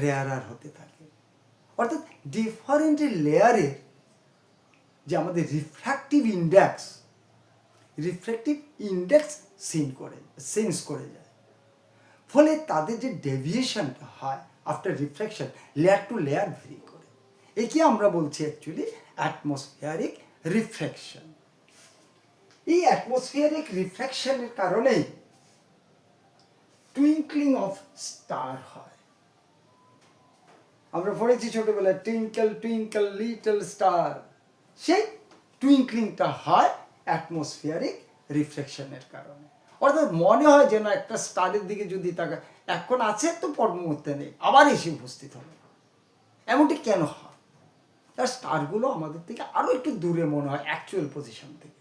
রেয়ারার হতে থাকে। অর্থাৎ ডিফারেন্ট লেয়ারের যে আমাদের রিফ্র্যাক্টিভ ইন্ডেক্স চেঞ্জ করে যায়। ফলে তাদের যে ডেভিয়েশনটা হয় after refraction, layer to layer vary করে। একে আমরা বলছি অ্যাকচুয়ালি অ্যাটমসফিয়ারিক রিফ্র্যাকশন। এই অ্যাটমসফিয়ারিক রিফ্র্যাকশনের কারণেই টুইঙ্কলিং অফ স্টার হয়। আমরা পড়েছি ছোটবেলায় টুইঙ্কল টুইঙ্কল লিটল স্টার। সেই টুইঙ্কলিংটা হয় অ্যাটমসফিয়ারিক রিফ্র্যাকশনের কারণে। অর্থাৎ মনে হয় যেন একটা স্টারের দিকে যদি তাকা, এখন আছে তো পর মুহূর্তে নেই, আবার এসে উপস্থিত হবে। এমনটি কেন হয়? তার স্টারগুলো আমাদের থেকে আরও একটু দূরে মনে হয় অ্যাকচুয়াল পজিশন থেকে।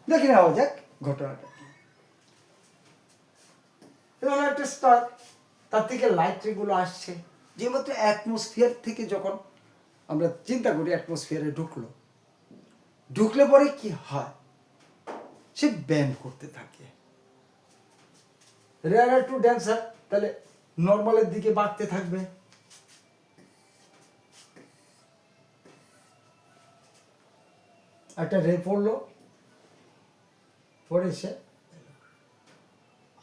দেখে নেওয়া যাক ঘটনাটা কি। এটা হলো একটা স্টার, তার থেকে লাইট রেগুলো আসছে। যে মাত্র অ্যাটমসফিয়ার থেকে যখন আমরা চিন্তা করি অ্যাটমসফিয়ারে ঢুকলে পরে কি হয়? সে ব্যান্ড করতে থাকে, রেয়ার টু ড্যান্সার, তাহলে নর্মালের দিকে বাড়তে থাকবে। একটা রে পড়লো, পরে সে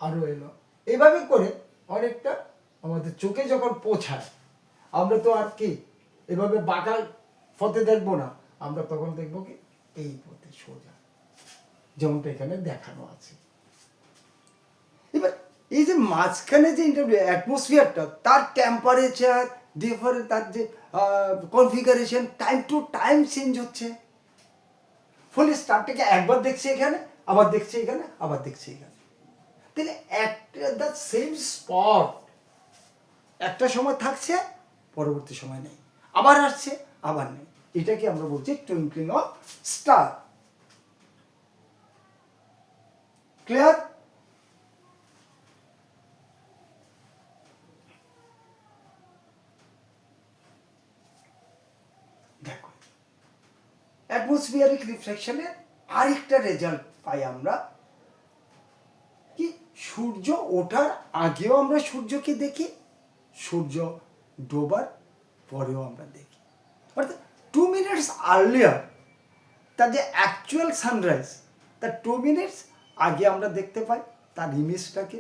আরো এলো, এইভাবে করে অনেকটা আমাদের চোখে যখন পৌঁছায়, আমরা তো আর কি এভাবে বাঁকা পথে দেখবো না, আমরা তখন দেখবো কি এই পথে সোজা, যেমনটা এখানে দেখানো আছে। এবার এই যে মাঝখানে যে অ্যাটমসফিয়ারটা, তার টেম্পারেচার ডিফারেন্ট, তার যে configuration time to time change হচ্ছে। ফলে স্টারটাকে একবার দেখছি এখানে, আবার দেখছি এখানে, আবার দেখছি এখানে। তাহলে দ্য সেম স্পট একটা সময় থাকছে, পরবর্তী সময় নেই, আবার আসছে, আবার নেই। এটাকে আমরা বলছি টুইঙ্কলিং অফ স্টার। ক্লিয়ার? দেখো, অ্যাটমসফিয়ারিক রিফ্র্যাকশনের আরেকটা রেজাল্ট পাই আমরা কি, সূর্য ওঠার আগেও আমরা সূর্যকে দেখি, সূর্য ডোবার পরেও আমরা দেখি। অর্থাৎ 2 মিনিটস আর্লিয়ার তার যে অ্যাকচুয়াল সানরাইজ, তার 2 মিনিটস আগে আমরা দেখতে পাই তার ইমেজটাকে।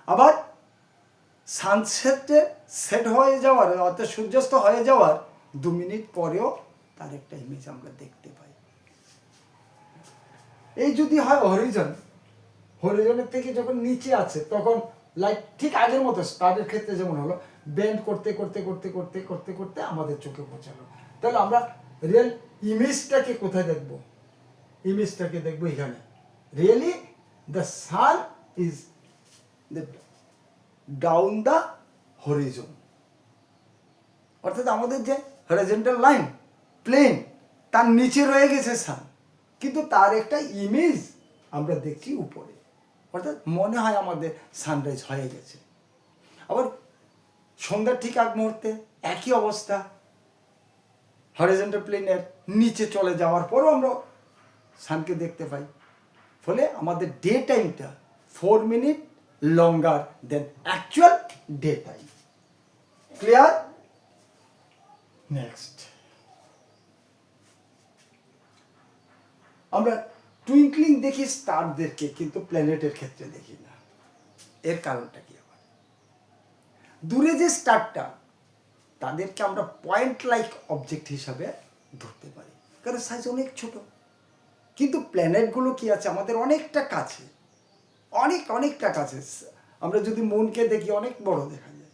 আবার সানসেটের সেট হয়ে যাওয়ার, অর্থাৎ সূর্যাস্ত হয়ে যাওয়ার 2 মিনিট পরেও তার একটা ইমেজ আমরা দেখতে পাই। এই যদি হয় হরিজনের থেকে যখন নিচে আছে, তখন লাইট ঠিক আগের মতো স্টারের ক্ষেত্রে যেমন হলো, বেন্ড করতে করতে করতে করতে করতে করতে আমাদের চোখে পৌঁছালো। তাহলে আমরা রিয়েল ইমেজটাকে কোথায় দেখবো? ইমেজটাকে দেখবো এখানে। Really the sun is down the Harijan, অর্থাৎ আমাদের যে হরিজন্টাল লাইন প্লেন, তার নিচে রয়ে গেছে সান, কিন্তু তার একটা ইমেজ আমরা দেখছি উপরে। অর্থাৎ মনে হয় আমাদের সানরাইজ হয়ে গেছে। আবার সন্ধ্যার ঠিক আগ মুহূর্তে একই অবস্থা, হরিজন্টাল প্লেনের নিচে চলে যাওয়ার পরও আমরা সানকে দেখতে পাই। ফলে আমাদের ডে টাইমটা 4 minute longer than actual day time. Clear? Next, আমরা টুইঙ্কলিং দেখি স্টারদেরকে, কিন্তু প্ল্যানেটের ক্ষেত্রে দেখি না। এর কারণটা কি? আবার দূরে যে স্টারটা, তাদেরকে আমরা পয়েন্ট লাইক অবজেক্ট হিসাবে ধরতে পারি, কারণ সাইজ অনেক ছোট। কিন্তু প্ল্যানেটগুলো কি আছে আমাদের অনেকটা কাছে, অনেকটা কাছে। আমরা যদি মুনকে দেখি অনেক বড় দেখা যায়।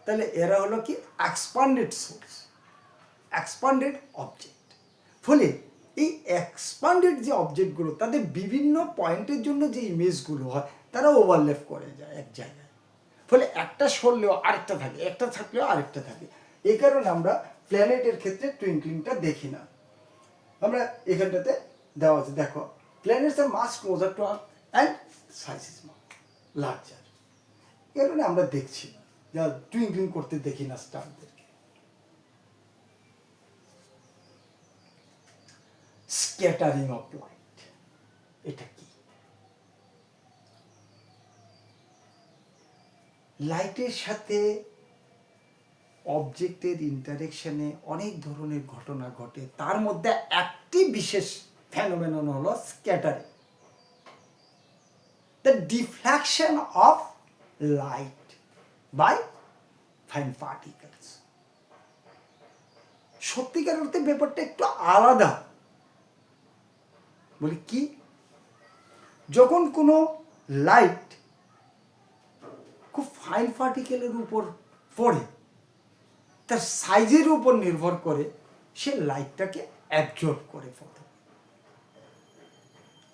তাহলে এরা হলো কি এক্সপান্ডেড সোর্স, এক্সপান্ডেড অবজেক্ট। ফলে এই এক্সপান্ডেড যে অবজেক্টগুলো, তাদের বিভিন্ন পয়েন্টের জন্য যে ইমেজগুলো হয়, তারা ওভারল্যাপ করে যায় এক জায়গায়। ফলে একটা সরলেও আরেকটা থাকে, একটা থাকলেও আরেকটা থাকে। এই কারণে আমরা প্ল্যানেটের ক্ষেত্রে টুইঙ্কলিংটা দেখি না। আমরা এখানটাতে দেওয়া আছে, দেখো, planets are much closer to earth and size is larger. এই কারণে আমরা দেখছি না, যা টুইঙ্কলিং করতে দেখি না স্টারদেরকে। স্ক্যাটারিং অফ লাইট, এটা কি? লাইটের সাথে অবজেক্টের ইন্টারেকশনে অনেক ধরনের ঘটনা ঘটে, তার মধ্যে একটি বিশেষ ফেনোমেনন হলো scattering, the deflection of light by fine particles. সত্যিকার অর্থে ব্যাপারটা একটু আলাদা। বলি কি, যখন কোনো লাইট খুব ফাইন পার্টিকেলের উপর পড়ে, তার সাইজের উপর নির্ভর করে সে লাইটটাকে অ্যাবজর্ব করে।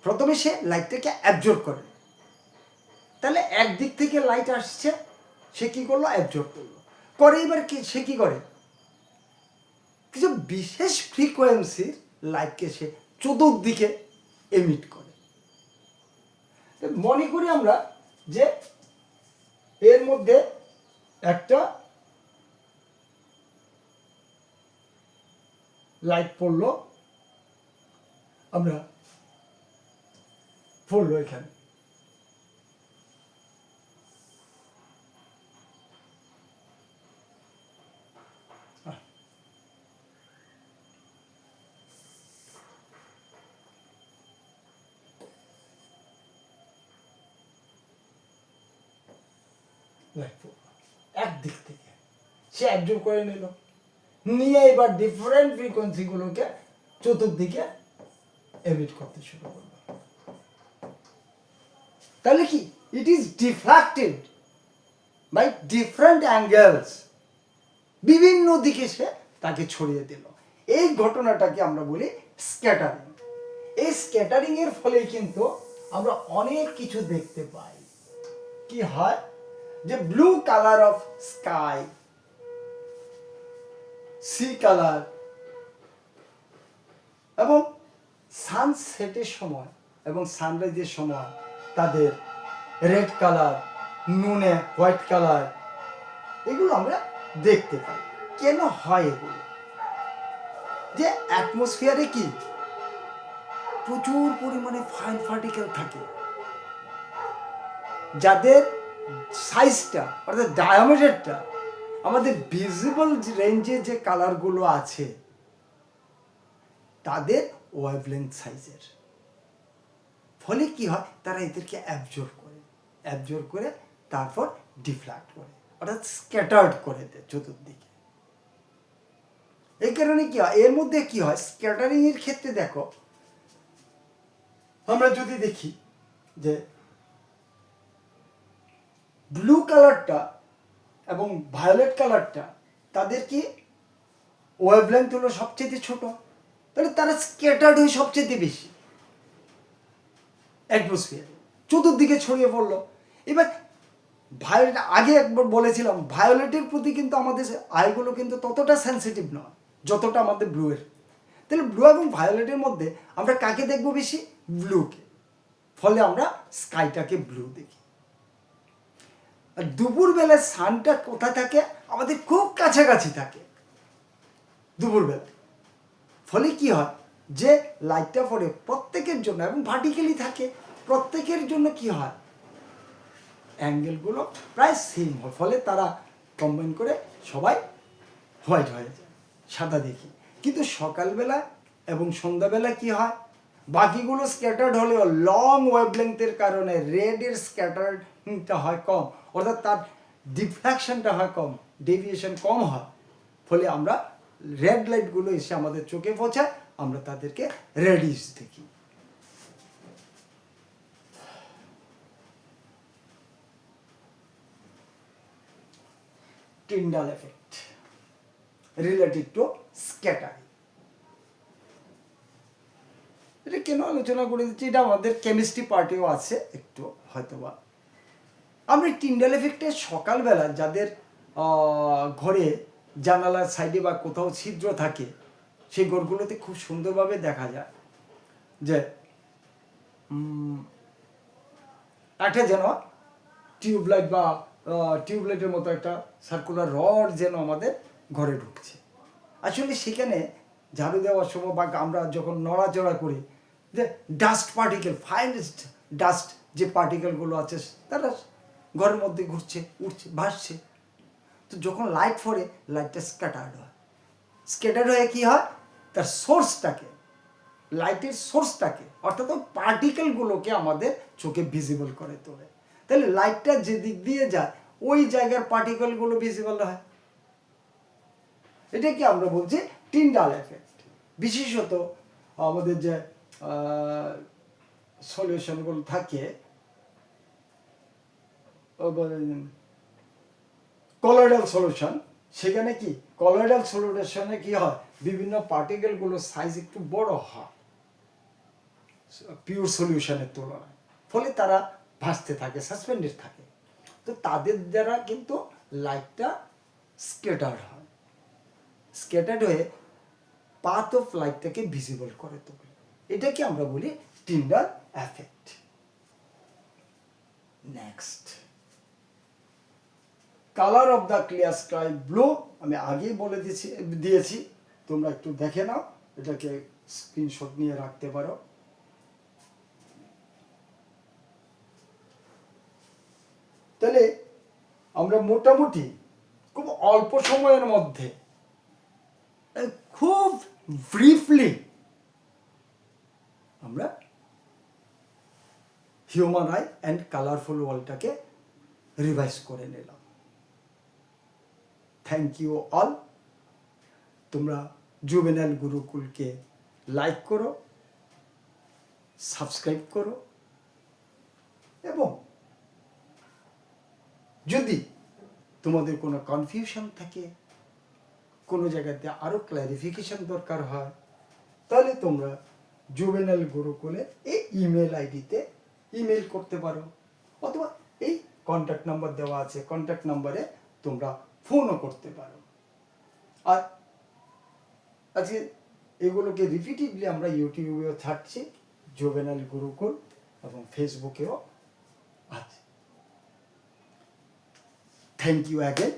প্রথমে সে লাইটটাকে অ্যাবজর্ব করে, তাহলে একদিক থেকে লাইট আসছে, সে কি করলো? অ্যাবজর্ব করলো। করে এবার কি সে কি করে? কিছু বিশেষ ফ্রিকোয়েন্সির লাইটকে সে চতুর্দিকে এমিট করে। মনে করি আমরা যে এর মধ্যে একটা লাইট পড়লো, আমরা পড়লো এখানে, একদিক থেকে সে অ্যাবজর্ব করে নিল, নিয়ে এবার ডিফারেন্ট ফ্রিকোয়েন্সিগুলোকে চতুর্দিকে এমিট করতে শুরু করলো। তাহলে কি? It is diffracted by different angles, বিভিন্ন দিকে সে তাকে ছড়িয়ে দিল। এই ঘটনাটাকে আমরা বলি স্ক্যাটারিং। এই স্ক্যাটারিং এর ফলে কিন্তু আমরা অনেক কিছু দেখতে পাই। কি হয়? যে blue colour of sky, sea colour, এবং সানসেটের সময় এবং সানরাইজের সময় তাদের রেড কালার, নুনে হোয়াইট কালার, এগুলো আমরা দেখতে পাই। কেন হয় এগুলো? যে অ্যাটমসফিয়ারে কি প্রচুর পরিমাণে ফাইন পার্টিকেল থাকে, যাদের সাইজটা অর্থাৎ ডায়ামিটারটা আমাদের ভিজিবল রেঞ্জে যে কালারগুলো আছে তাদের ওয়েভলেন্থ সাইজের। ফলে কি হয়? তারা এদেরকে অ্যাবজর্ব করে তারপর ডিফ্লেক্ট করে, অর্থাৎ স্ক্যাটার্ড করে দেয় চতুর্দিকে। এই কারণে কি হয়? এর মধ্যে কি হয়? স্ক্যাটারিং এর ক্ষেত্রে দেখো, আমরা যদি দেখি যে ব্লু কালারটা এবং ভায়োলেট কালারটা, তাদের কি ওয়েভলেন্থ হলো সবচেয়ে ছোট, তাহলে তারা স্ক্যাটার্ড হয়ে সবচেয়ে বেশি অ্যাটমসফিয়ারে চতুর্দিকে ছড়িয়ে পড়লো। এবার ভায়োলেট, আগে একবার বলেছিলাম, ভায়োলেটের প্রতি কিন্তু আমাদের আইগুলো কিন্তু ততটা সেন্সিটিভ নয় যতটা আমাদের ব্লু এর। তাহলে ব্লু এবং ভায়োলেটের মধ্যে আমরা কাকে দেখবো বেশি? ব্লুকে। ফলে আমরা স্কাইটাকে ব্লু দেখি। আর দুপুরবেলা সানটা কোথায় থাকে? আমাদের খুব কাছাকাছি থাকে দুপুরবেলা। ফলে কি হয়, যে লাইটটা পড়ে প্রত্যেকের জন্য এবং ভার্টিক্যালি থাকে, প্রত্যেকের জন্য কি হয়, অ্যাঙ্গেলগুলো প্রায় সেম হয়। ফলে তারা কম্বাইন করে সবাই হোয়াইট হয়ে যায়, সাদা দেখি। কিন্তু সকালবেলা এবং সন্ধ্যাবেলা কি হয়, বাকিগুলো স্ক্যাটার্ড হলেও লং ওয়েভলেংথের কারণে রেডের স্ক্যাটারটা হয় কম, অর্থাৎ তার ডিফ্র্যাকশনটা হয় কম, ডেভিয়েশন কম হয়। ফলে আমরা রেড লাইটগুলো এসে আমাদের চোখে পৌঁছায়, আমরা তাদেরকে রেডিশ দেখি। Tyndall effect related to scattering. এটা কেন আলোচনা করে দিচ্ছি, এটা আমাদের কেমিস্ট্রি পার্টেও আছে একটু হয়তোবা। আমরা টিন্ডাল এফেক্টে সকালবেলা যাদের ঘরে জানালার সাইডে বা কোথাও ছিদ্র থাকে, সেই ঘরগুলোতে খুব সুন্দরভাবে দেখা যায় যে একটা যেন টিউবলাইট বা টিউবলাইটের মতো একটা সার্কুলার রড যেন আমাদের ঘরে ঢুকছে। আসলে সেখানে ঝাড়ু দেওয়ার সময় বা আমরা যখন নড়াচড়া করি, যে ডাস্ট পার্টিকেল, ফাইনেস্ট ডাস্ট যে পার্টিকেলগুলো আছে তারা ঘরের মধ্যে ঘুরছে, উঠছে, ভাসছে। তো যখন লাইট পড়ে, লাইটটা স্ক্যাটার্ড হয়। স্ক্যাটার্ড হয়ে কী হয়, তার সোর্সটাকে, লাইটের সোর্সটাকে অর্থাৎ ওই পার্টিকেলগুলোকে আমাদের চোখে ভিজিবল করে তোলে। তাহলে লাইটটা যে দিক দিয়ে যায় ওই জায়গার পার্টিকেলগুলো ভিজিবল হয়। এটাকে আমরা বলছি টিন্ডাল এফেক্ট। বিশেষত আমাদের যে সলিউশনগুলো থাকে, কলয়েডাল সলিউশন, সেখানে কি কলয়েডাল সলিউশনে কি হয়, বিভিন্ন পার্টিকেলগুলোর সাইজ একটু বড় হয় পিওর সলিউশনের তুলনায়। ফলে তারা ভাসতে থাকে, সাসপেন্ডেড থাকে। তো তাদের দ্বারা কিন্তু লাইটটা স্ক্যাটার্ড হয়, স্ক্যাটার্ড হয়ে পাথ অফ লাইটটাকে ভিজিবল করে তোলে। এটাকে আমরা বলি Tyndall effect. Next, colour of the clear sky blue. আমি আগেই বলে দিয়েছি, তোমরা একটু দেখে নাও, এটাকে স্ক্রিনশট নিয়ে রাখতে পারো। তাহলে আমরা মোটামুটি খুব অল্প সময়ের মধ্যে খুব ব্রিফলি আমরা হিউম্যান আই অ্যান্ড কালারফুল ওয়ার্ল্ডটাকে রিভাইজ করে নিলাম। Thank you all. তোমরা জুভেনাইল গুরুকুলকে লাইক করো, সাবস্ক্রাইব করো, এবং যদি তোমাদের কোনো কনফিউশন থাকে, কোনো জায়গাতে আরও ক্ল্যারিফিকেশন দরকার হয়, তাহলে তোমরা জুভেনাইল গুরুকুলে এই ইমেল আইডিতে ইমেল করতে পারো, অথবা এই কন্ট্যাক্ট নাম্বার দেওয়া আছে, কন্ট্যাক্ট নাম্বারে তোমরা ফোনও করতে পারো। আর আজকে এগুলোকে রিপিটেডলি আমরা ইউটিউবেও ছাড়ছি, জুভেনাইল গুরুকুল, এবং ফেসবুকেও আছে। Thank you again.